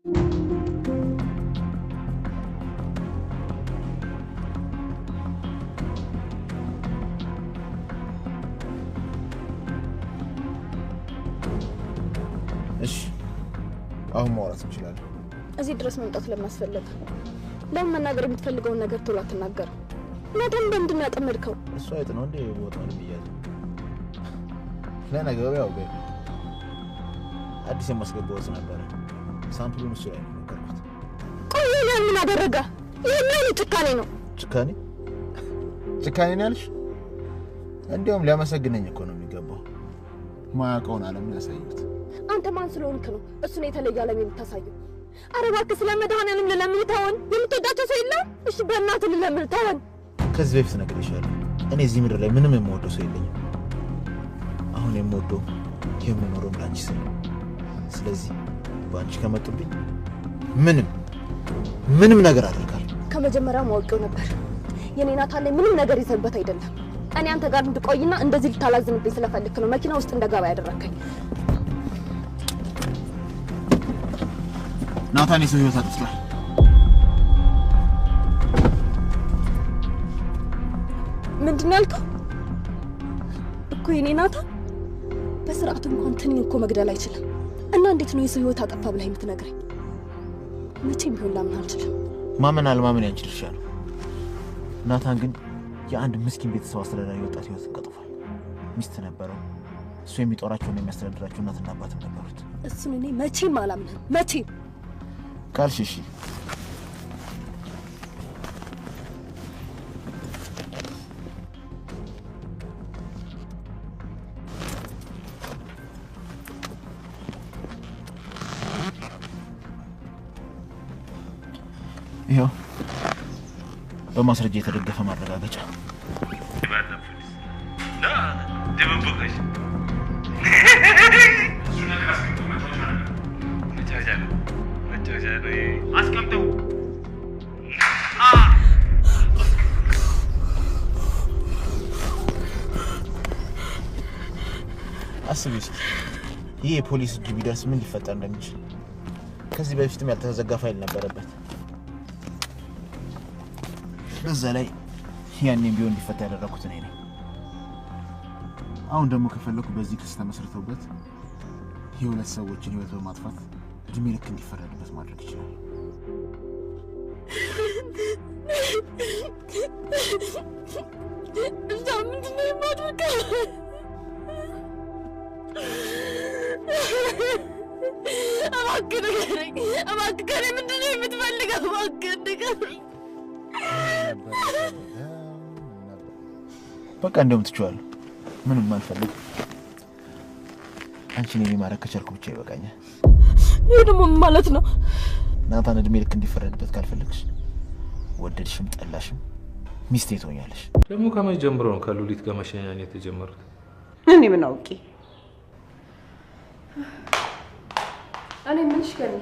እሺ አሁን ማውራት እንችላለን እዚህ ድረስ መምጣት ለማስፈልግ ለምን መናገር የምትፈልገውን ነገር ቶሎ አትናገር ለምን እንደምን ያጠመድከው እሱ አይጥ ነው እንዴ ወጣው ልብያዝ ለነገሩ ያው ገ አዲስ የማስገባው ነበር ሳምፕሉን እሱ ላይ ነው ከርኩት ቆይ ምን አደረጋ ይሄን ጭካኔ ነው ጭካኔ ነው ያልሽ እንዴውም ሊያመሰግነኝ እኮ ነው የሚገባው ማያውቀውን ዓለም ያሳዩት አንተ ማን ስለሆንክ ነው እሱን የተለየ ዓለም የምታሳየው አረባክ ስለመድኃኒዓለም ለምን ተወን የምትወዳቸው ሰው የለም እሺ በእናትህ ለምን ተወን ከዚህ በፊት ነግሬሻለሁ እኔ እዚህ ምድር ላይ ምንም የምወደው ሰው የለኝም አሁን የምወደው የምኖረው ላንቺ ስለዚህ ባንቺ ከመጡብኝ ምንም ነገር አደርጋለሁ ከመጀመሪያው ማወቀው ነበር የኔ ናታን ላይ ምንም ነገር ይዘበት አይደለም እኔ አንተ ጋር እንድቆይና እንደዚህ ልታላዝንብኝ ስለፈልክ ነው መኪና ውስጥ እንደገባ ያደረከኝ ናታን የሰው ህይወት አጥፍቷል ምንድን ነው ያልከው እኮ የኔ ናታን በስርዓቱ እንኳን ትንኝ እኮ መግደል አይችልም እና እንዴት ነው የሰው ህይወት አጠፋ ብለህ የምትነግረኝ መቼም ቢሆን ላምን አልችልም ማመን አልማመን ያንቺ ድርሻ ነው ናታን ግን የአንድ ምስኪን ቤተሰብ አስተዳዳሪ ወጣት ህይወት ቀጥፏል ሚስት ነበረው እሱ የሚጦራቸውና የሚያስተዳድራቸው እናትና አባትም ነበሩት እሱን እኔ መቼም አላምንም መቼም ካልሽ እሺ ይኸው በማስረጃ የተደገፈ ማረጋገጫ አስቀምጠው አስቢስ ይሄ ፖሊስ እጅ ቢደርስ ምን ሊፈጠር እንደሚችል ከዚህ በፊትም ያልተዘጋ ፋይል ነበረበት በዛ ላይ ያኔም ቢሆን እንዲፈታ ያደረኩት እኔ ነኝ አሁን ደግሞ ከፈለኩ በዚህ ክስ ተመስርተውበት የሁለት ሰዎችን ህይወት በማጥፋት እድሜ ልክ እንዲፈረድበት ማድረግ ይችላል እዛ ምንድነው የማደርገው እባክህ ንገረኝ እባክህ ከእኔ ምንድነው የምትፈልገው እባክህ ንገረኝ በቃ እንደውም ትችዋለሁ ምንም አልፈልግም አንቺን እኔ ማረክ ከቻልኩ ብቻ ይበቃኛል ይሄ ደግሞ ማለት ነው ናታን እድሜ ልክ እንዲፈረድበት ካልፈልግሽ ወደድሽም ጠላሽም ሚስቴ ትሆኛለሽ ደግሞ ከመቼ ጀምሮ ነው ከሉሊት ጋር መሸኛኘት የተጀመሩት እኔ ምን አውቄ እኔ ምንሽ ከኔ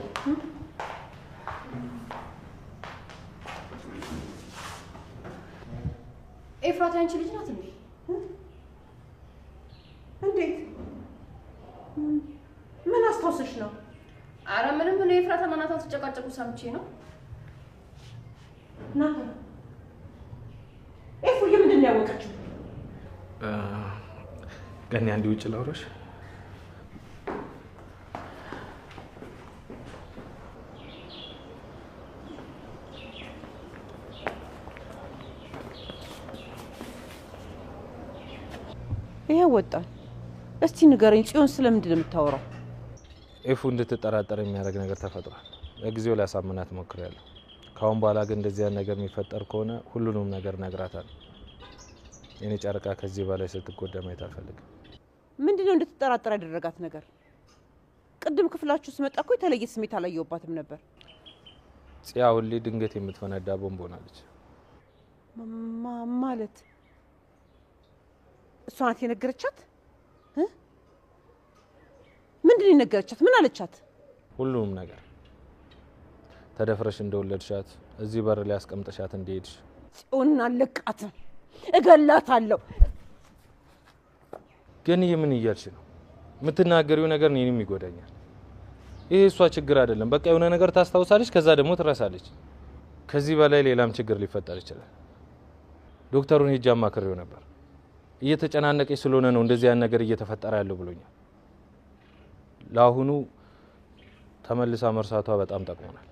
ኤፍራታ አንቺ ልጅ ናት እንዴ እንዴት ምን አስተውሰሽ ነው አረ ምንም ነው ኤፍራታ ናታን ተጨቃጨቁ ሰምቼ ነው ናታን ኤፉ ምንድን ነው ያወቀችው ገና አንዲ ውጭ ላውራሽ ይሄ ወጣን እስቲ ንገረኝ ጽዮን ስለምንድን ነው የምታወራው ኤፉ እንድትጠራጠር የሚያደርግ ነገር ተፈጥሯል ለጊዜው ላሳመናት ሞክሬያለሁ ካሁን በኋላ ግን እንደዚህ ነገር የሚፈጠር ከሆነ ሁሉንም ነገር ነግራታለሁ የኔ ጨረቃ ከዚህ በላይ ስትጎዳ ማየት አልፈልግም ምንድነው እንድትጠራጠር ያደረጋት ነገር ቅድም ክፍላችሁ ስመጣ እኮ የተለየ ስሜት አላየውባትም ነበር ጽያ ሁሌ ድንገት የምትፈነዳ ቦምብ ሆናለች ማለት እሷ ናት የነገረቻት ምንድን ነው የነገረቻት ምን አለቻት ሁሉንም ነገር ተደፍረሽ እንደወለድሻት እዚህ በር ላይ አስቀምጠሻት እንደሄድሽ ጽዮን አለቃትም እገላታለሁ ግን የምን እያልሽ ነው የምትናገሪው ነገር እኔንም ይጎዳኛል ይሄ እሷ ችግር አይደለም። በቃ የሆነ ነገር ታስታውሳለች፣ ከዛ ደግሞ ትረሳለች። ከዚህ በላይ ሌላም ችግር ሊፈጠር ይችላል። ዶክተሩን ሄጄ አማክሬው ነበር። እየተጨናነቀች ስለሆነ ነው እንደዚህ ያን ነገር እየተፈጠረ ያለው ብሎኛል። ለአሁኑ ተመልሳ መርሳቷ በጣም ጠቅሞናል።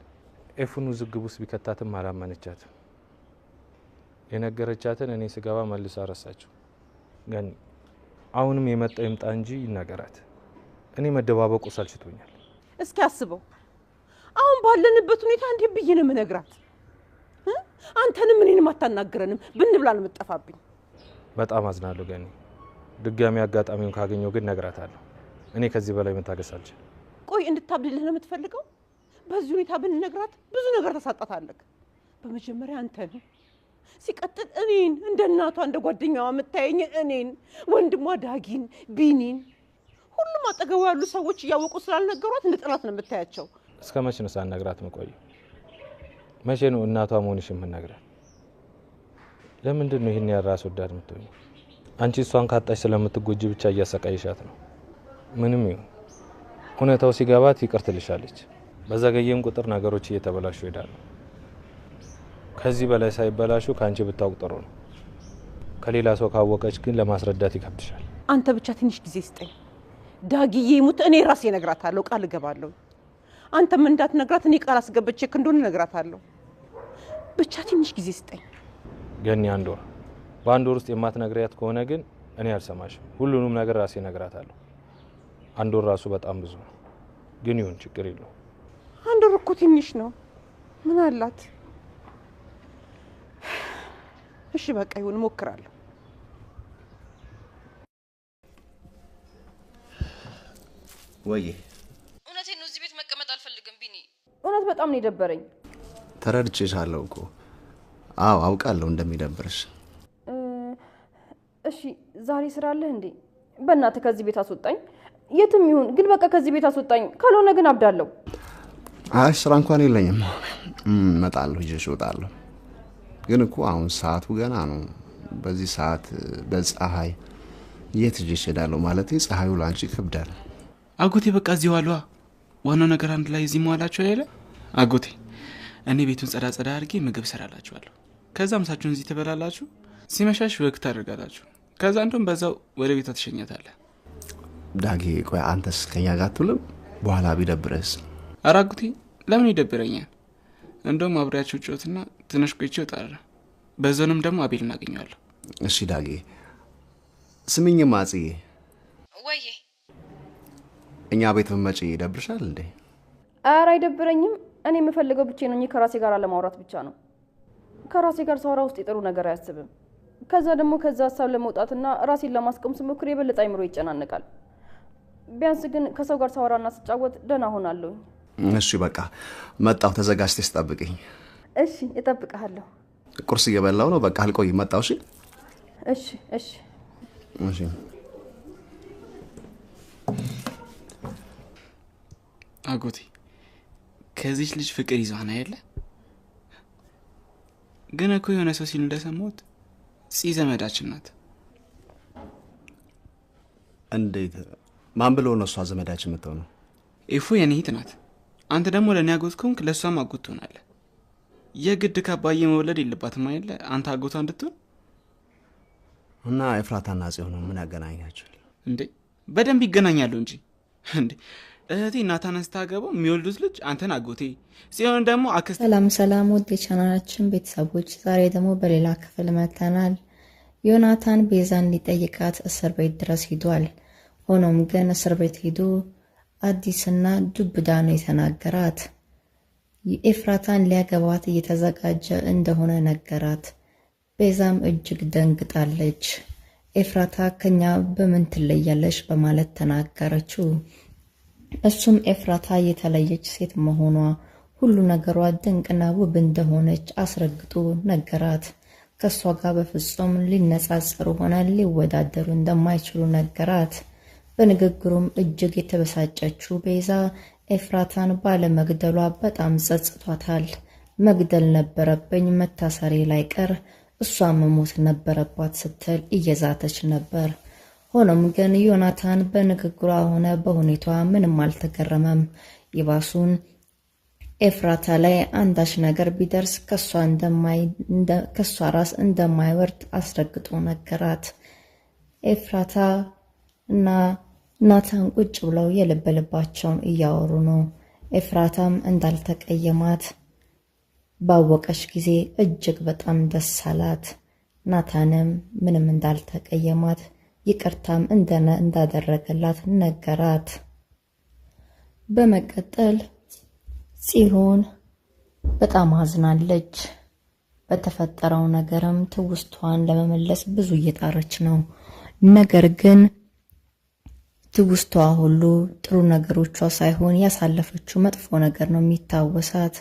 ኤፉን ውዝግብ ውስጥ ቢከታትም አላመነቻትም። የነገረቻትን እኔ ስገባ መልሳ ረሳችው። ግን አሁንም የመጣው ይምጣ እንጂ ይናገራት። እኔ መደባበቁ ሰልችቶኛል። እስኪ አስበው፣ አሁን ባለንበት ሁኔታ እንዴ ብዬ ነው የምነግራት? አንተንም እኔንም አታናግረንም ብንብላ ነው የምጠፋብኝ። በጣም አዝናለሁ ገኒ። ድጋሚ አጋጣሚውን ካገኘው ግን ነግራታለሁ። እኔ ከዚህ በላይ መታገስ አልችልም። ቆይ እንድታብድልህ ነው የምትፈልገው? በዚህ ሁኔታ ብንነግራት ብዙ ነገር ተሳጣታለህ። በመጀመሪያ አንተ ነው፣ ሲቀጥል እኔን እንደ እናቷ እንደ ጓደኛዋ የምታየኝ እኔን፣ ወንድሟ ዳጊን፣ ቢኒን፣ ሁሉም አጠገቡ ያሉ ሰዎች እያወቁ ስላልነገሯት እንደ ጠላት ነው የምታያቸው። እስከ መቼ ነው ሳትነግራት የምቆየው? መቼ ነው እናቷ መሆንሽ የምትነግራት? ለምንድን ነው ይሄን ያህል ራስ ወዳድ የምትሆኚ? አንቺ እሷን ካጣሽ ስለምትጎጂ ብቻ እያሰቃይሻት ነው። ምንም ይሁን ሁኔታው ሲገባት ይቅር ትልሻለች። በዘገየም ቁጥር ነገሮች እየተበላሹ ይሄዳሉ። ከዚህ በላይ ሳይበላሹ ካንቺ ብታውቅ ጥሩ ነው። ከሌላ ሰው ካወቀች ግን ለማስረዳት ይከብድሻል። አንተ ብቻ ትንሽ ጊዜ ስጠኝ ዳጊዬ፣ ሙት እኔ ራሴ እነግራታለሁ፣ ቃል እገባለሁ። አንተም እንዳትነግራት እኔ ቃል አስገብቼ እንደሆነ እነግራታለሁ። ብቻ ትንሽ ጊዜ ስጠኝ ገኒ። አንድ ወር በአንድ ወር ውስጥ የማትነግሪያት ከሆነ ግን እኔ አልሰማሽም። ሁሉንም ነገር ራሴ እነግራታለሁ። አንድ ወር ራሱ በጣም ብዙ ነው። ግን ይሁን ችግር የለው። አንድ ወር እኮ ትንሽ ነው። ምን አላት? እሺ በቃ ይሁን፣ እሞክራለሁ። ወይ እውነቴን ነው። እዚህ ቤት መቀመጥ አልፈልግም ቢኒ። እውነት በጣም ነው የደበረኝ። ተረድቼሻለሁ እኮ። አዎ አውቃለሁ እንደሚደብርሽ። እሺ ዛሬ ስራ አለህ እንዴ? በእናትህ ከዚህ ቤት አስወጣኝ። የትም ይሁን ግን በቃ ከዚህ ቤት አስወጣኝ። ካልሆነ ግን አብዳለሁ። አይ ስራ እንኳን የለኝም። እመጣለሁ፣ ይዤሽ እወጣለሁ። ግን እኮ አሁን ሰዓቱ ገና ነው። በዚህ ሰዓት በፀሐይ የት ይዤሽ እሄዳለሁ? ማለት ፀሐዩ ላንቺ ይከብዳል። አጎቴ በቃ እዚህ ዋሏ። ዋናው ነገር አንድ ላይ እዚህ መዋላችሁ አይደለ? አጎቴ እኔ ቤቱን ጸዳ ጸዳ አድርጌ ምግብ ሰራላችኋለሁ። ከዛ ምሳችሁን እዚህ ትበላላችሁ፣ ሲመሻሽ ወግ ታደርጋላችሁ። ከዛ እንደውም በዛው ወደ ቤቷ ትሸኛታለህ። ዳጊ ቆይ አንተስ ከኛ ጋር አትውልም? በኋላ ቢደብረስ? ኧረ አጎቴ ለምን ይደብረኛል? እንደውም አብሬያችሁ ጮትና ትንሽ ቆይቼ እወጣለሁ። በዛንም ደግሞ አቤል እናገኘዋለሁ። እሺ ዳጊ ስሚኝማ ጽዬ፣ ወይዬ እኛ ቤት ብትመጪ ይደብርሻል እንዴ? ኧረ አይደብረኝም። እኔ የምፈልገው ብቻዬን ሆኜ ከራሴ ጋር ለማውራት ብቻ ነው። ከራሴ ጋር ሳወራ ውስጥ የጥሩ ነገር አያስብም። ከዛ ደግሞ ከዛ ሀሳብ ለመውጣትና ራሴን ለማስቆም ስሞክር የበለጠ አይምሮ ይጨናነቃል። ቢያንስ ግን ከሰው ጋር ሳወራና ስጫወት ደህና ሆናለሁ። እሺ በቃ መጣሁ፣ ተዘጋጅተሽ ጠብቂኝ። እሺ እጠብቅሃለሁ። ቁርስ እየበላሁ ነው። በቃ አልቆይም፣ መጣሁ። እሺ እሺ እሺ እሺ። አጎቴ ከዚች ልጅ ፍቅር ይዟና አይደለ? ግን እኮ የሆነ ሰው ሲል እንደሰማሁት ፂ ዘመዳችን ናት። እንዴት? ማን ብሎ ነው እሷ ዘመዳችን የምትሆነው? ኤፉ የኔ እህት ናት። አንተ ደግሞ ለእኔ አጎት ከሆንክ ለእሷም አጎት ትሆናለህ። የግድ ከአባዬ መውለድ የለባትም አይደለ አንተ አጎቷ እንድትሆን። እና ኤፍራታና ጽዮን ምን ያገናኛቸው እንዴ? በደንብ ይገናኛሉ እንጂ እንዴ። እህቴ ናታን ስታገባው የሚወልዱት ልጅ አንተን አጎቴ ጽዮን ደግሞ አክስት። ሰላም ሰላም ውድ የቻናላችን ቤተሰቦች፣ ዛሬ ደግሞ በሌላ ክፍል መጥተናል። ዮናታን ቤዛን ሊጠይቃት እስር ቤት ድረስ ሂዷል። ሆኖም ግን እስር ቤት ሄዶ አዲስና ዱብዳ ነው የተናገራት። ኤፍራታን ሊያገባት እየተዘጋጀ እንደሆነ ነገራት። ቤዛም እጅግ ደንግጣለች። ኤፍራታ ከኛ በምን ትለያለሽ በማለት ተናገረችው። እሱም ኤፍራታ የተለየች ሴት መሆኗ ሁሉ ነገሯ ድንቅና ውብ እንደሆነች አስረግጦ ነገራት። ከሷ ጋር በፍጹም ሊነጻጸሩ ሆነ ሊወዳደሩ እንደማይችሉ ነገራት። በንግግሩም እጅግ የተበሳጨችው ቤዛ ኤፍራታን ባለመግደሏ በጣም ጸጽቷታል። መግደል ነበረብኝ፣ መታሰሬ ላይ ቀር እሷ መሞት ነበረባት ስትል እየዛተች ነበር። ሆኖም ግን ዮናታን በንግግሯ ሆነ በሁኔታዋ ምንም አልተገረመም። ይባሱን ኤፍራታ ላይ አንዳች ነገር ቢደርስ ከሷ ራስ እንደማይወርድ አስረግጦ ነገራት። ኤፍራታ እና ናታን ቁጭ ብለው የልብ ልባቸውን እያወሩ ነው። ኤፍራታም እንዳልተቀየማት ባወቀች ጊዜ እጅግ በጣም ደስ አላት። ናታንም ምንም እንዳልተቀየማት ይቅርታም እንዳደረገላት ነገራት። በመቀጠል ጽዮን በጣም አዝናለች። በተፈጠረው ነገርም ትውስቷን ለመመለስ ብዙ እየጣረች ነው። ነገር ግን ትውስቷ ሁሉ ጥሩ ነገሮቿ ሳይሆን ያሳለፈችው መጥፎ ነገር ነው የሚታወሳት።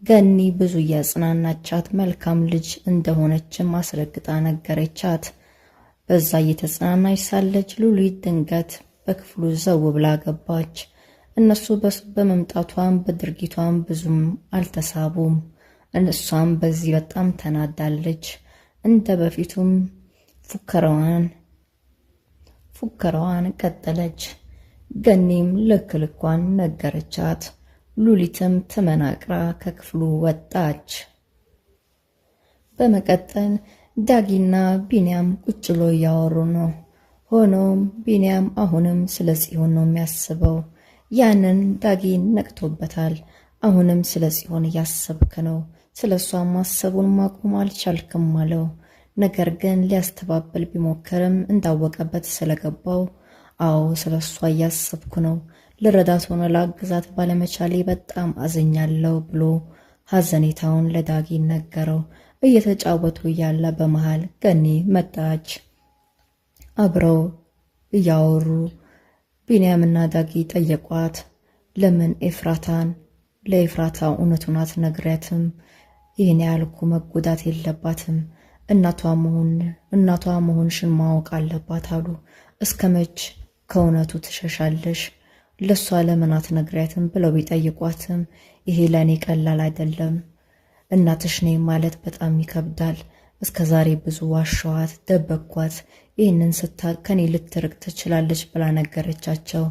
ገኒ ብዙ እያጽናናቻት መልካም ልጅ እንደሆነችም አስረግጣ ነገረቻት። በዛ እየተጽናናች ሳለች ሉሊት ድንገት በክፍሉ ዘው ብላ ገባች። እነሱ በመምጣቷም በድርጊቷም ብዙም አልተሳቡም። እሷም በዚህ በጣም ተናዳለች። እንደ በፊቱም ፉከራዋን ቀጠለች። ገኒም ልክ ልኳን ነገረቻት። ሉሊትም ተመናቅራ ከክፍሉ ወጣች። በመቀጠል ዳጊና ቢንያም ቁጭ ብሎ እያወሩ ነው። ሆኖም ቢንያም አሁንም ስለ ጽዮን ነው የሚያስበው። ያንን ዳጊ ነቅቶበታል። አሁንም ስለ ጽዮን እያሰብክ ነው፣ ስለ እሷ ማሰቡን ማቆም አልቻልክም አለው። ነገር ግን ሊያስተባብል ቢሞክርም እንዳወቀበት ስለገባው አዎ ስለ እሷ እያሰብኩ ነው፣ ልረዳት ሆነ ላግዛት ባለመቻሌ በጣም አዝኛለሁ ብሎ ሐዘኔታውን ለዳጊ ነገረው። እየተጫወቱ እያለ በመሃል ገኒ መጣች። አብረው እያወሩ ቢንያምና ዳጊ ጠየቋት፣ ለምን ለኤፍራታ እውነቱን አትነግሪያትም? ይህን ያልኩ መጎዳት የለባትም፣ እናቷ መሆንሽን ማወቅ አለባት አሉ። እስከ መች ከእውነቱ ትሸሻለሽ? ለሷ ለምን አትነግሪያትም ብለው ቢጠይቋትም ይሄ ለእኔ ቀላል አይደለም፣ እናትሽ ነኝ ማለት በጣም ይከብዳል። እስከ ዛሬ ብዙ ዋሸዋት፣ ደበኳት፣ ይህንን ስታቅ ከኔ ልትርቅ ትችላለች ብላ ነገረቻቸው።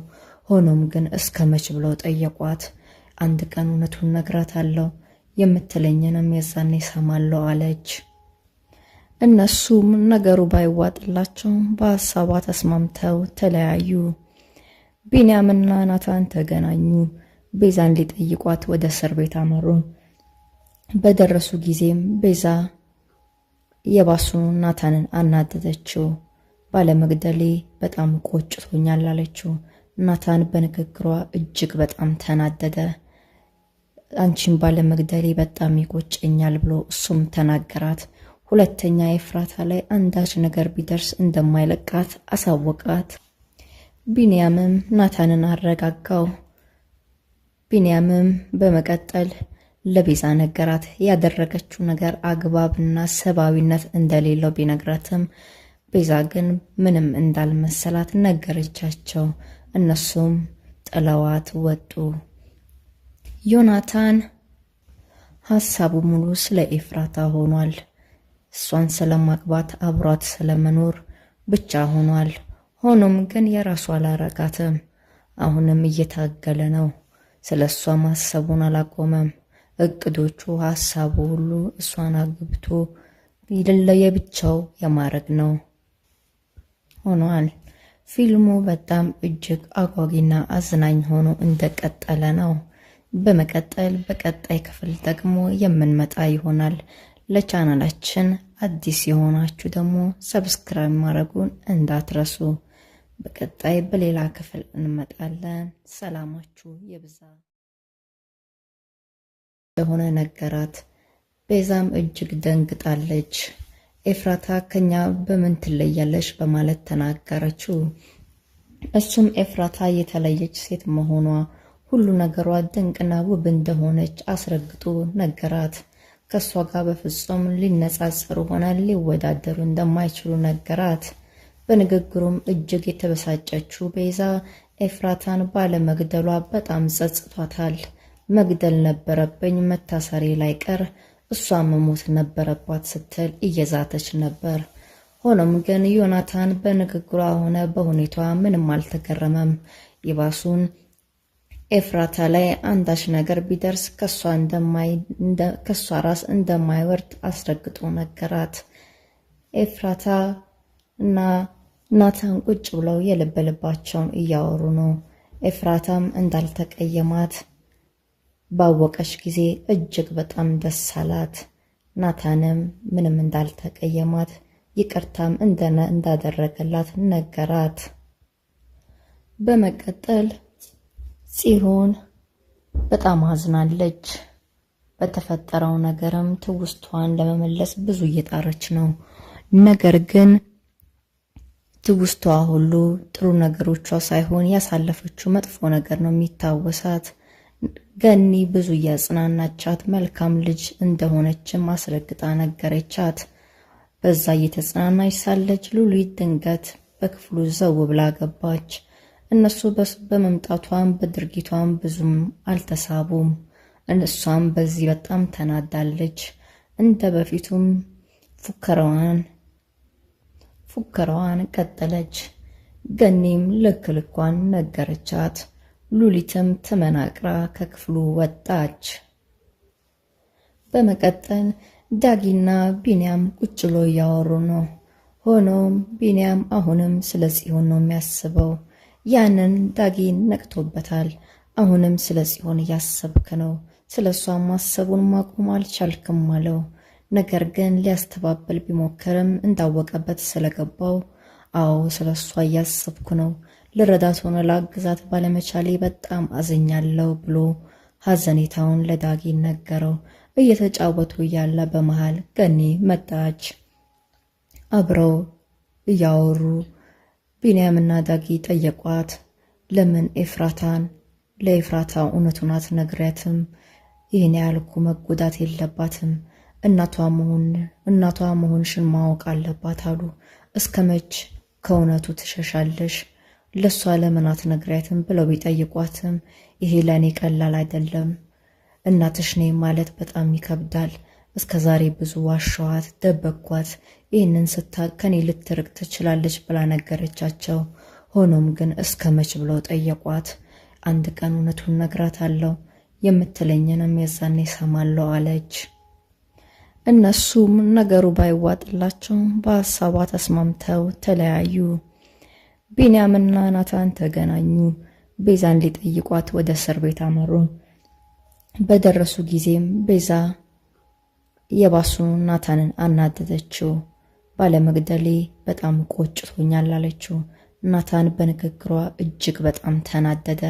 ሆኖም ግን እስከ መች ብለው ጠየቋት። አንድ ቀን እውነቱን ነግራታለሁ፣ የምትለኝንም የዛኔ ሰማለሁ አለች። እነሱም ነገሩ ባይዋጥላቸው በሀሳቧ ተስማምተው ተለያዩ። ቢንያምና ናታን ተገናኙ። ቤዛን ሊጠይቋት ወደ እስር ቤት አመሩ። በደረሱ ጊዜም ቤዛ የባሱ ናታንን አናደደችው። ባለመግደሌ በጣም ቆጭቶኛል አለችው። ናታን በንግግሯ እጅግ በጣም ተናደደ። አንቺን ባለመግደሌ በጣም ይቆጨኛል ብሎ እሱም ተናገራት። ሁለተኛ ኤፍራታ ላይ አንዳች ነገር ቢደርስ እንደማይለቃት አሳወቃት። ቢንያምም ናታንን አረጋጋው። ቢንያምም በመቀጠል ለቤዛ ነገራት። ያደረገችው ነገር አግባብና ሰብአዊነት እንደሌለው ቢነግራትም ቤዛ ግን ምንም እንዳልመሰላት ነገረቻቸው። እነሱም ጥለዋት ወጡ። ዮናታን ሀሳቡ ሙሉ ስለ ኤፍራታ ሆኗል። እሷን ስለማግባት አብሯት ስለመኖር ብቻ ሆኗል። ሆኖም ግን የራሱ አላረጋትም። አሁንም እየታገለ ነው። ስለ እሷ ማሰቡን አላቆመም። እቅዶቹ፣ ሀሳቡ ሁሉ እሷን አግብቶ የብቻው የማረግ ነው ሆኗል። ፊልሙ በጣም እጅግ አጓጊና አዝናኝ ሆኖ እንደቀጠለ ነው። በመቀጠል በቀጣይ ክፍል ደግሞ የምንመጣ ይሆናል። ለቻናላችን አዲስ የሆናችሁ ደግሞ ሰብስክራይብ ማድረጉን እንዳትረሱ። በቀጣይ በሌላ ክፍል እንመጣለን። ሰላማችሁ ይብዛ የሆነ ነገራት። ቤዛም እጅግ ደንግጣለች። ኤፍራታ ከኛ በምን ትለያለሽ በማለት ተናገረችው። እሱም ኤፍራታ የተለየች ሴት መሆኗ ሁሉ ነገሯ ድንቅና ውብ እንደሆነች አስረግጦ ነገራት። ከሷ ጋር በፍጹም ሊነጻጸሩ ሆነ ሊወዳደሩ እንደማይችሉ ነገራት። በንግግሩም እጅግ የተበሳጨችው ቤዛ ኤፍራታን ባለመግደሏ በጣም ጸጽቷታል። መግደል ነበረብኝ፣ መታሰሬ ላይ ቀር እሷ መሞት ነበረባት ስትል እየዛተች ነበር። ሆኖም ግን ዮናታን በንግግሯ ሆነ በሁኔታዋ ምንም አልተገረመም። ይባሱን ኤፍራታ ላይ አንዳች ነገር ቢደርስ ከሷ ራስ እንደማይወርድ አስረግጦ ነገራት። ኤፍራታ እና ናታን ቁጭ ብለው የልብ ልባቸውን እያወሩ ነው። ኤፍራታም እንዳልተቀየማት ባወቀች ጊዜ እጅግ በጣም ደስ አላት። ናታንም ምንም እንዳልተቀየማት ይቅርታም እንዳደረገላት ነገራት። በመቀጠል ጽዮን በጣም አዝናለች። በተፈጠረው ነገርም ትውስቷን ለመመለስ ብዙ እየጣረች ነው። ነገር ግን ትውስቷ ሁሉ ጥሩ ነገሮቿ ሳይሆን ያሳለፈችው መጥፎ ነገር ነው የሚታወሳት። ገኒ ብዙ እያጽናናቻት መልካም ልጅ እንደሆነችም አስረግጣ ነገረቻት። በዛ እየተጽናናች ሳለች ሉሊት ድንገት በክፍሉ ዘው ብላ ገባች። እነሱ በመምጣቷም በድርጊቷም ብዙም አልተሳቡም። እሷም በዚህ በጣም ተናዳለች። እንደ በፊቱም ፉከራዋን ቀጠለች። ገኒም ልክ ልኳን ነገረቻት። ሉሊትም ተመናቅራ ከክፍሉ ወጣች። በመቀጠል ዳጊና ቢንያም ቁጭ ብሎ እያወሩ ነው። ሆኖም ቢንያም አሁንም ስለ ጽዮን ነው የሚያስበው። ያንን ዳጊ ነቅቶበታል። አሁንም ስለ ጽዮን እያሰብክ ነው፣ ስለ እሷ ማሰቡን ማቆም አልቻልክም አለው። ነገር ግን ሊያስተባበል ቢሞክርም እንዳወቀበት ስለገባው አዎ ስለ እሷ እያሰብኩ ነው፣ ልረዳት ሆነ ላግዛት ባለመቻሌ በጣም አዝኛለሁ ብሎ ሐዘኔታውን ለዳጊ ነገረው። እየተጫወቱ እያለ በመሃል ገኒ መጣች። አብረው እያወሩ ቢንያምና ዳጊ ጠየቋት። ለምን ለኤፍራታ እውነቱን አትነግሪያትም? ይህን ያልኩ መጎዳት የለባትም፣ እናቷ መሆንሽን ማወቅ አለባት አሉ። እስከ መች ከእውነቱ ትሸሻለሽ? ለሷ ለምን አትነግሪያትም ብለው ቢጠይቋትም ይሄ ለኔ ቀላል አይደለም፣ እናትሽ ነኝ ማለት በጣም ይከብዳል። እስከ ዛሬ ብዙ ዋሻዋት፣ ደበኳት። ይህንን ስታቅ ከኔ ልትርቅ ትችላለች ብላ ነገረቻቸው። ሆኖም ግን እስከ መች ብለው ጠየቋት። አንድ ቀን እውነቱን ነግራታለሁ፣ የምትለኝንም የዛኔ ሰማለሁ አለች። እነሱም ነገሩ ባይዋጥላቸው በሀሳቧ ተስማምተው ተለያዩ። ቢንያምና ናታን ተገናኙ። ቤዛን ሊጠይቋት ወደ እስር ቤት አመሩ። በደረሱ ጊዜም ቤዛ የባሱ ናታንን አናደደችው። ባለመግደሌ በጣም ቆጭቶኛል አለችው። ናታን በንግግሯ እጅግ በጣም ተናደደ።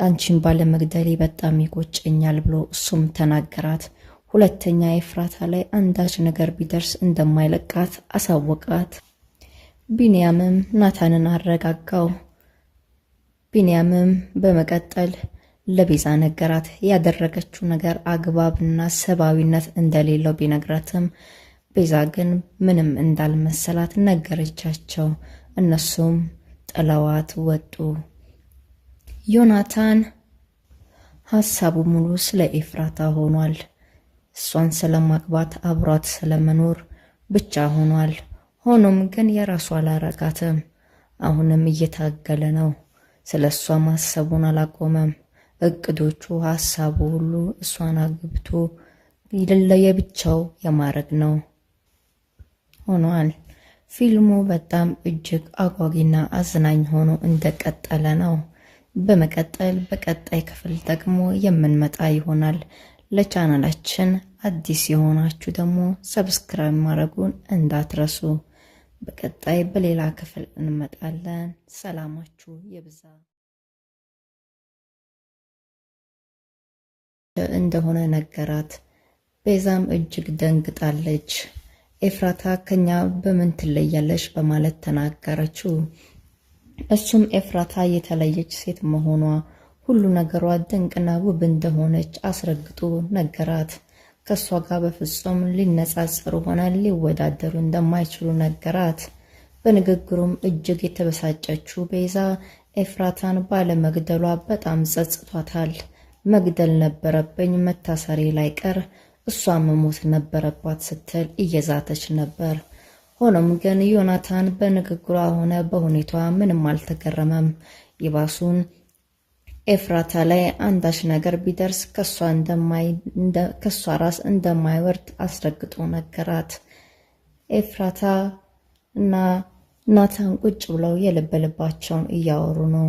አንቺን ባለመግደሌ በጣም ይቆጨኛል ብሎ እሱም ተናገራት። ሁለተኛ ኤፍራታ ላይ አንዳች ነገር ቢደርስ እንደማይለቃት አሳወቃት። ቢንያምም ናታንን አረጋጋው። ቢንያምም በመቀጠል ለቤዛ ነገራት። ያደረገችው ነገር አግባብና ሰብአዊነት እንደሌለው ቢነግራትም ቤዛ ግን ምንም እንዳልመሰላት ነገረቻቸው። እነሱም ጥለዋት ወጡ። ዮናታን ሀሳቡ ሙሉ ስለ ኤፍራታ ሆኗል። እሷን ስለማግባት አብሯት ስለመኖር ብቻ ሆኗል። ሆኖም ግን የራሱ አላረጋትም። አሁንም እየታገለ ነው። ስለ እሷ ማሰቡን አላቆመም። እቅዶቹ፣ ሀሳቡ ሁሉ እሷን አግብቶ የብቻው የማረግ ነው ሆኗል። ፊልሙ በጣም እጅግ አጓጊና አዝናኝ ሆኖ እንደቀጠለ ነው። በመቀጠል በቀጣይ ክፍል ደግሞ የምንመጣ ይሆናል። ለቻናላችን አዲስ የሆናችሁ ደግሞ ሰብስክራይብ ማድረጉን እንዳትረሱ። በቀጣይ በሌላ ክፍል እንመጣለን። ሰላማችሁ ይብዛ። እንደሆነ ነገራት። ቤዛም እጅግ ደንግጣለች። ኤፍራታ ከኛ በምን ትለያለሽ በማለት ተናገረችው። እሱም ኤፍራታ የተለየች ሴት መሆኗ ሁሉ ነገሯ ድንቅና ውብ እንደሆነች አስረግጦ ነገራት። ከሷ ጋር በፍጹም ሊነጻጸሩ ሆነ ሊወዳደሩ እንደማይችሉ ነገራት። በንግግሩም እጅግ የተበሳጨችው ቤዛ ኤፍራታን ባለመግደሏ በጣም ጸጽቷታል። መግደል ነበረብኝ፣ መታሰሬ ላይ ቀር እሷ መሞት ነበረባት ስትል እየዛተች ነበር። ሆኖም ግን ዮናታን በንግግሯ ሆነ በሁኔታዋ ምንም አልተገረመም። ይባሱን ኤፍራታ ላይ አንዳች ነገር ቢደርስ ከሷ ራስ እንደማይወርድ አስረግጦ ነገራት። ኤፍራታ እና ናታን ቁጭ ብለው የልብ ልባቸውን እያወሩ ነው።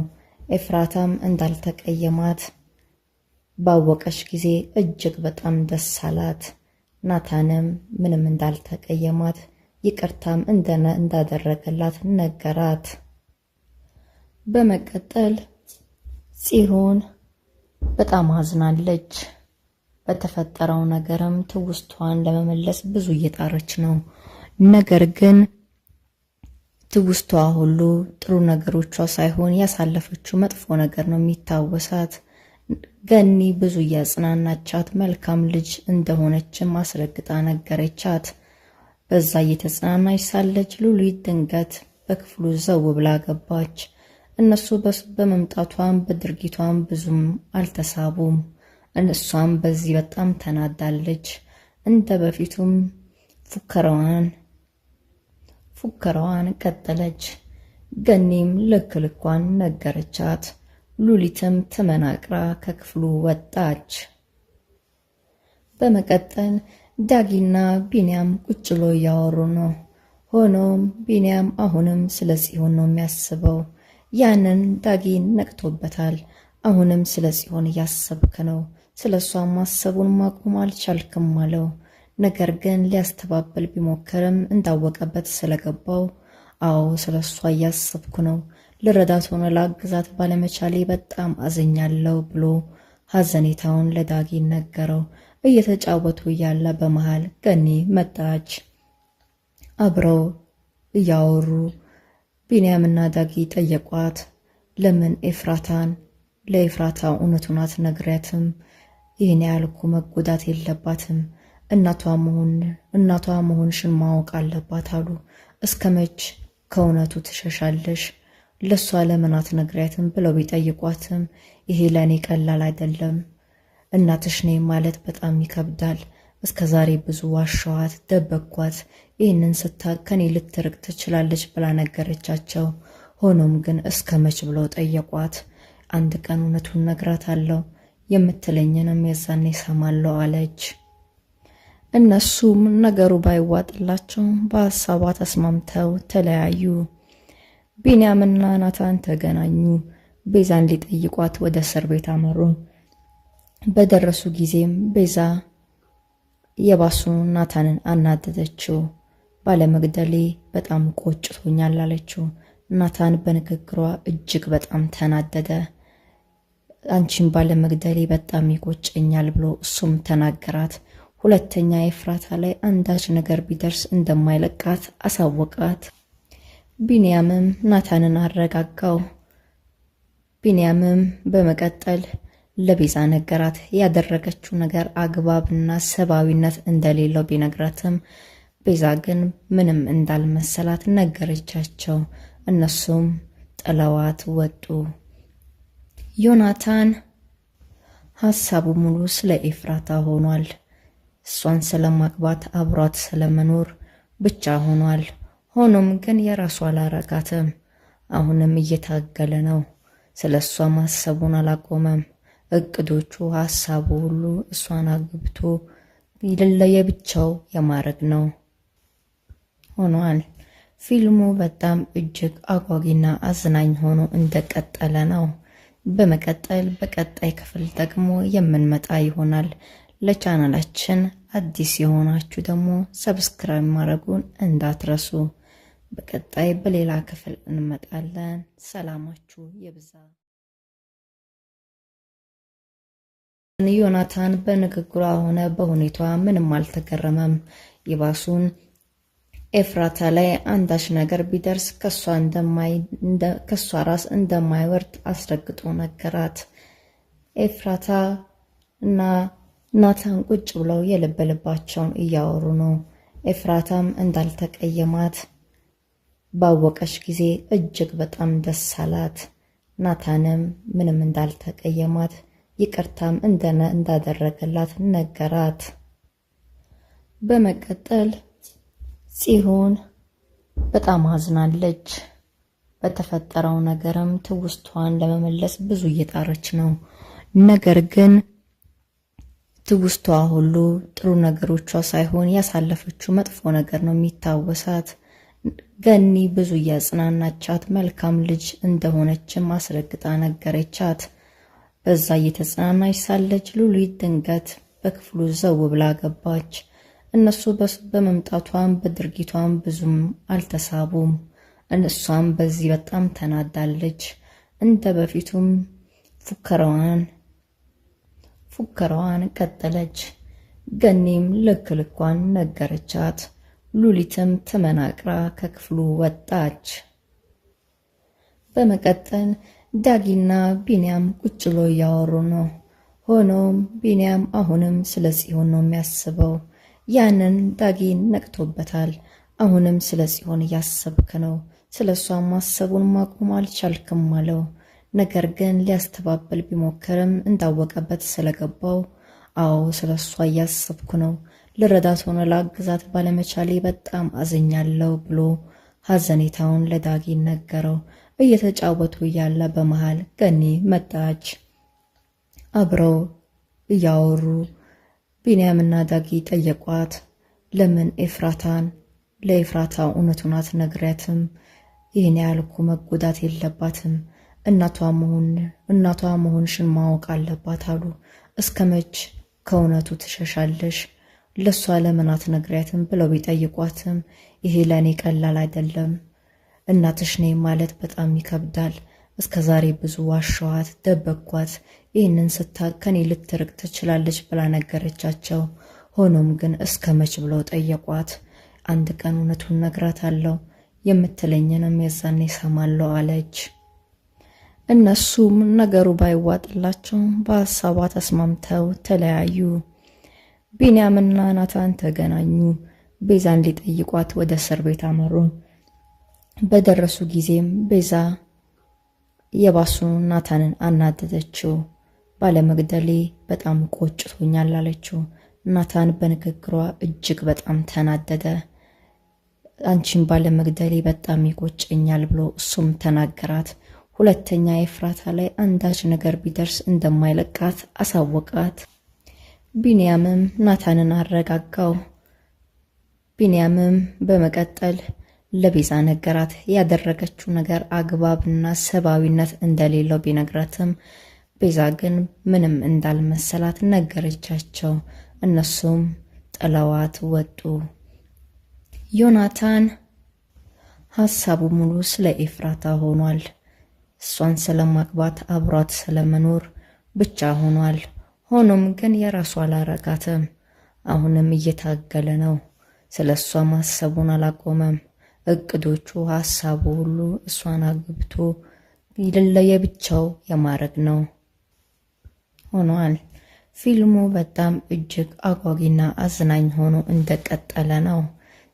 ኤፍራታም እንዳልተቀየማት ባወቀች ጊዜ እጅግ በጣም ደስ አላት። ናታንም ምንም እንዳልተቀየማት ይቅርታም እንዳደረገላት ነገራት። በመቀጠል ጽዮን በጣም አዝናለች። በተፈጠረው ነገርም ትውስቷን ለመመለስ ብዙ እየጣረች ነው። ነገር ግን ትውስቷ ሁሉ ጥሩ ነገሮቿ ሳይሆን ያሳለፈችው መጥፎ ነገር ነው የሚታወሳት። ገኒ ብዙ እያጽናናቻት መልካም ልጅ እንደሆነችም አስረግጣ ነገረቻት። በዛ እየተጽናናች ሳለች ሉሊት ድንገት በክፍሉ ዘው ብላ ገባች። እነሱ በመምጣቷም በድርጊቷም ብዙም አልተሳቡም። እሷም በዚህ በጣም ተናዳለች። እንደ በፊቱም ፉከራዋን ቀጠለች። ገኒም ልክ ልኳን ነገረቻት። ሉሊትም ተመናቅራ ከክፍሉ ወጣች። በመቀጠል ዳጊና ቢንያም ቁጭ ብሎ እያወሩ ነው። ሆኖም ቢንያም አሁንም ስለ ጽዮን ነው የሚያስበው። ያንን ዳጊ ነቅቶበታል። አሁንም ስለ ጽዮን እያሰብክ ነው፣ ስለ እሷ ማሰቡን ማቆም አልቻልክም አለው። ነገር ግን ሊያስተባበል ቢሞክርም እንዳወቀበት ስለገባው አዎ ስለ እሷ እያሰብኩ ነው፣ ልረዳት ሆነ ላግዛት ባለመቻሌ በጣም አዝኛለሁ ብሎ ሐዘኔታውን ለዳጊ ነገረው። እየተጫወቱ እያለ በመሃል ገኒ መጣች። አብረው እያወሩ ቢንያምና ዳጊ ጠየቋት። ለምን ለኤፍራታ እውነቱን አትነግሪያትም? ይህን ያልኩ መጎዳት የለባትም፣ እናቷ መሆንሽን ማወቅ አለባት አሉ። እስከ መች ከእውነቱ ትሸሻለሽ? ለሷ ለምን አትነግሪያትም ብለው ቢጠይቋትም ይሄ ለእኔ ቀላል አይደለም፣ እናትሽ ነኝ ማለት በጣም ይከብዳል። እስከ ዛሬ ብዙ ዋሻዋት፣ ደበኳት። ይህንን ስታቅ ከኔ ልትርቅ ትችላለች ብላ ነገረቻቸው። ሆኖም ግን እስከ መች ብለው ጠየቋት። አንድ ቀን እውነቱን ነግራታለሁ፣ የምትለኝንም የዛኔ ሰማለሁ አለች። እነሱም ነገሩ ባይዋጥላቸው በሀሳቧ ተስማምተው ተለያዩ። ቢንያምና ናታን ተገናኙ። ቤዛን ሊጠይቋት ወደ እስር ቤት አመሩ። በደረሱ ጊዜም ቤዛ የባሱ ናታንን አናደደችው። ባለመግደሌ በጣም ቆጭቶኛል አለችው። ናታን በንግግሯ እጅግ በጣም ተናደደ። አንቺን ባለመግደሌ በጣም ይቆጨኛል ብሎ እሱም ተናገራት። ሁለተኛ ኤፍራታ ላይ አንዳች ነገር ቢደርስ እንደማይለቃት አሳወቃት። ቢንያምም ናታንን አረጋጋው። ቢንያምም በመቀጠል ለቤዛ ነገራት። ያደረገችው ነገር አግባብና ሰብአዊነት እንደሌለው ቢነግራትም ቤዛ ግን ምንም እንዳልመሰላት ነገረቻቸው። እነሱም ጥለዋት ወጡ። ዮናታን ሐሳቡ ሙሉ ስለ ኤፍራታ ሆኗል። እሷን ስለማግባት አብሯት ስለመኖር ብቻ ሆኗል። ሆኖም ግን የራሱ አላረጋትም። አሁንም እየታገለ ነው። ስለ እሷ ማሰቡን አላቆመም። እቅዶቹ፣ ሐሳቡ ሁሉ እሷን አግብቶ የብቻው የማረግ ነው ሆኗል። ፊልሙ በጣም እጅግ አጓጊና አዝናኝ ሆኖ እንደቀጠለ ነው። በመቀጠል በቀጣይ ክፍል ደግሞ የምንመጣ ይሆናል። ለቻናላችን አዲስ የሆናችሁ ደግሞ ሰብስክራይብ ማድረጉን እንዳትረሱ። በቀጣይ በሌላ ክፍል እንመጣለን። ሰላማችሁ ይብዛ። ዮናታን በንግግሯ ሆነ በሁኔቷ ምንም አልተገረመም። ይባሱን ኤፍራታ ላይ አንዳች ነገር ቢደርስ ከሷ ራስ እንደማይወርድ አስረግጦ ነገራት። ኤፍራታ እና ናታን ቁጭ ብለው የልብ ልባቸውን እያወሩ ነው። ኤፍራታም እንዳልተቀየማት ባወቀች ጊዜ እጅግ በጣም ደስ አላት። ናታንም ምንም እንዳልተቀየማት ይቅርታም እንዳደረገላት ነገራት። በመቀጠል ጽዮን በጣም አዝናለች። በተፈጠረው ነገርም ትውስቷን ለመመለስ ብዙ እየጣረች ነው። ነገር ግን ትውስቷ ሁሉ ጥሩ ነገሮቿ ሳይሆን ያሳለፈችው መጥፎ ነገር ነው የሚታወሳት። ገኒ ብዙ እያጽናናቻት መልካም ልጅ እንደሆነችም አስረግጣ ነገረቻት። በዛ እየተጽናናች ሳለች ሉሊት ድንገት በክፍሉ ዘው ብላ ገባች። እነሱ በመምጣቷም በድርጊቷም ብዙም አልተሳቡም። እሷም በዚህ በጣም ተናዳለች። እንደ በፊቱም ፉከራዋን ቀጠለች። ገኒም ልክ ልኳን ነገረቻት። ሉሊትም ተመናቅራ ከክፍሉ ወጣች። በመቀጠል ዳጊና ቢንያም ቁጭ ብሎ እያወሩ ነው። ሆኖም ቢንያም አሁንም ስለ ጽዮን ነው የሚያስበው። ያንን ዳጊ ነቅቶበታል። አሁንም ስለ ጽዮን እያሰብክ ነው፣ ስለ እሷ ማሰቡን ማቆም አልቻልክም አለው። ነገር ግን ሊያስተባብል ቢሞክርም እንዳወቀበት ስለገባው አዎ ስለ እሷ እያሰብኩ ነው፣ ልረዳት ሆነ ላግዛት ባለመቻሌ በጣም አዝኛለሁ ብሎ ሐዘኔታውን ለዳጊ ነገረው። እየተጫወቱ እያለ በመሃል ገኒ መጣች። አብረው እያወሩ ቢንያምና ዳጊ ጠየቋት፣ ለምን ለኤፍራታ እውነቱን አትነግሪያትም? ይህን ያልኩ መጎዳት የለባትም፣ እናቷ መሆንሽን ማወቅ አለባት አሉ። እስከ መች ከእውነቱ ትሸሻለሽ? ለሷ ለምን አትነግሪያትም ብለው ቢጠይቋትም ይሄ ለእኔ ቀላል አይደለም፣ እናትሽ ነኝ ማለት በጣም ይከብዳል። እስከ ዛሬ ብዙ ዋሸኋት፣ ደበኳት፣ ይህንን ስታቅ ከኔ ልትርቅ ትችላለች ብላ ነገረቻቸው። ሆኖም ግን እስከ መች ብለው ጠየቋት። አንድ ቀን እውነቱን ነግራታለሁ፣ የምትለኝንም የዛኔ ሰማለሁ አለች። እነሱም ነገሩ ባይዋጥላቸው በሀሳቧ ተስማምተው ተለያዩ። ቢንያምና ናታን ተገናኙ። ቤዛን ሊጠይቋት ወደ እስር ቤት አመሩ። በደረሱ ጊዜም ቤዛ የባሱ ናታንን አናደደችው። ባለመግደሌ በጣም ቆጭቶኛል አለችው። ናታን በንግግሯ እጅግ በጣም ተናደደ። አንቺን ባለመግደሌ በጣም ይቆጨኛል ብሎ እሱም ተናገራት። ሁለተኛ ኤፍራታ ላይ አንዳች ነገር ቢደርስ እንደማይለቃት አሳወቃት። ቢንያምም ናታንን አረጋጋው። ቢንያምም በመቀጠል ለቤዛ ነገራት። ያደረገችው ነገር አግባብና ሰብአዊነት እንደሌለው ቢነግራትም ቤዛ ግን ምንም እንዳልመሰላት ነገረቻቸው። እነሱም ጥለዋት ወጡ። ዮናታን ሀሳቡ ሙሉ ስለ ኤፍራታ ሆኗል። እሷን ስለማግባት አብሯት ስለመኖር ብቻ ሆኗል። ሆኖም ግን የራሱ አላረጋትም። አሁንም እየታገለ ነው። ስለ እሷ ማሰቡን አላቆመም። እቅዶቹ፣ ሀሳቡ ሁሉ እሷን አግብቶ ለየብቻው የማረግ ነው ሆኗል። ፊልሙ በጣም እጅግ አጓጊና አዝናኝ ሆኖ እንደቀጠለ ነው።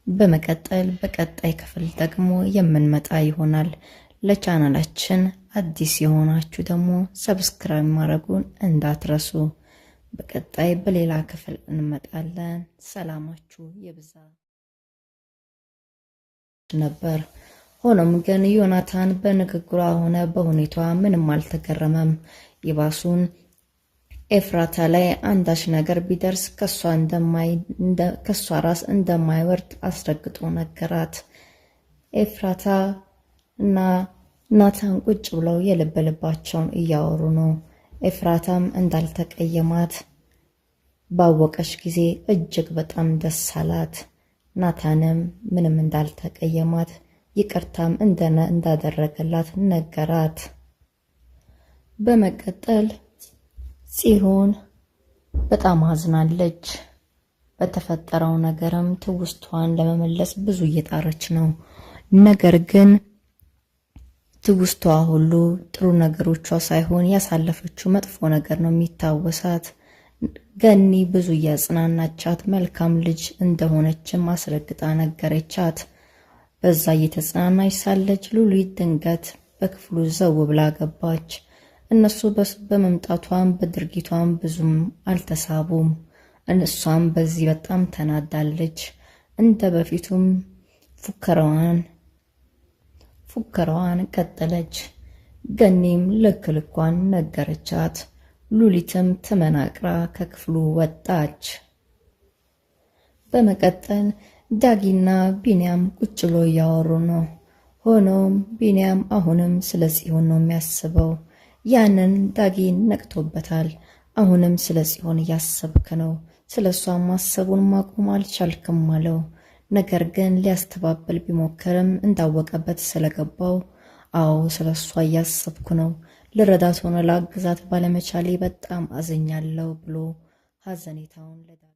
በመቀጠል በቀጣይ ክፍል ደግሞ የምንመጣ ይሆናል። ለቻናላችን አዲስ የሆናችሁ ደግሞ ሰብስክራይብ ማድረጉን እንዳትረሱ። በቀጣይ በሌላ ክፍል እንመጣለን። ሰላማችሁ ይብዛ ነበር። ሆኖም ግን ዮናታን በንግግሯ ሆነ በሁኔቷ ምንም አልተገረመም። ይባሱን ኤፍራታ ላይ አንዳች ነገር ቢደርስ ከሷ ራስ እንደማይወርድ አስረግጦ ነገራት። ኤፍራታ እና ናታን ቁጭ ብለው የልብ ልባቸውን እያወሩ ነው። ኤፍራታም እንዳልተቀየማት ባወቀች ጊዜ እጅግ በጣም ደስ አላት። ናታንም ምንም እንዳልተቀየማት ይቅርታም እንዳደረገላት ነገራት። በመቀጠል ጽዮን በጣም አዝናለች። በተፈጠረው ነገርም ትውስቷን ለመመለስ ብዙ እየጣረች ነው። ነገር ግን ትውስቷ ሁሉ ጥሩ ነገሮቿ ሳይሆን ያሳለፈችው መጥፎ ነገር ነው የሚታወሳት። ገኒ ብዙ እያጽናናቻት መልካም ልጅ እንደሆነችም አስረግጣ ነገረቻት። በዛ እየተጽናናች ሳለች ሉሊት ድንገት በክፍሉ ዘው ብላ ገባች። እነሱ በመምጣቷም በድርጊቷም ብዙም አልተሳቡም። እሷም በዚህ በጣም ተናዳለች። እንደ በፊቱም ፉከራዋን ቀጠለች። ገኒም ልክ ልኳን ነገረቻት። ሉሊትም ተመናቅራ ከክፍሉ ወጣች። በመቀጠል ዳጊና ቢንያም ቁጭ ብሎ እያወሩ ነው። ሆኖም ቢንያም አሁንም ስለ ጽዮን ነው የሚያስበው። ያንን ዳጊ ነቅቶበታል። አሁንም ስለ ጽዮን እያሰብክ ነው፣ ስለ እሷ ማሰቡን ማቆም አልቻልክም አለው። ነገር ግን ሊያስተባብል ቢሞክርም እንዳወቀበት ስለገባው አዎ ስለ እሷ እያሰብኩ ነው፣ ልረዳት ሆነ ላግዛት ባለመቻሌ በጣም አዝኛለሁ ብሎ ሀዘኔታውን